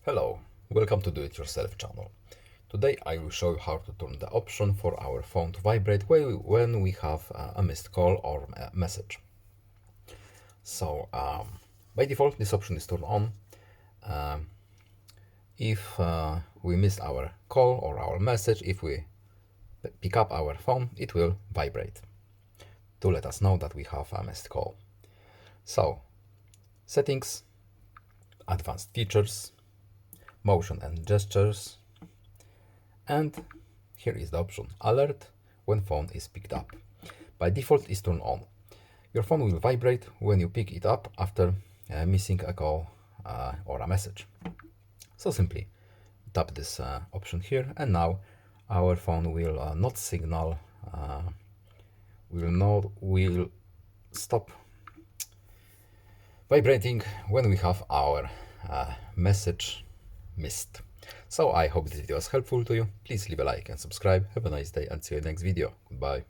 Hello, welcome to Do It Yourself channel. Today I will show you how to turn the option for our phone to vibrate when we have a missed call or a message. So by default this option is turned on. If we miss our call or our message, if we pick up our phone, it will vibrate to let us know that we have a missed call. So settings, advanced features, motion and gestures, and here is the option alert when phone is picked up. By default is turned on. Your phone will vibrate when you pick it up after missing a call or a message. So simply tap this option here, and now our phone will not signal, will stop vibrating when we have our message missed. So I hope this video was helpful to you. Please leave a like and subscribe. Have a nice day and see you in the next video. Goodbye.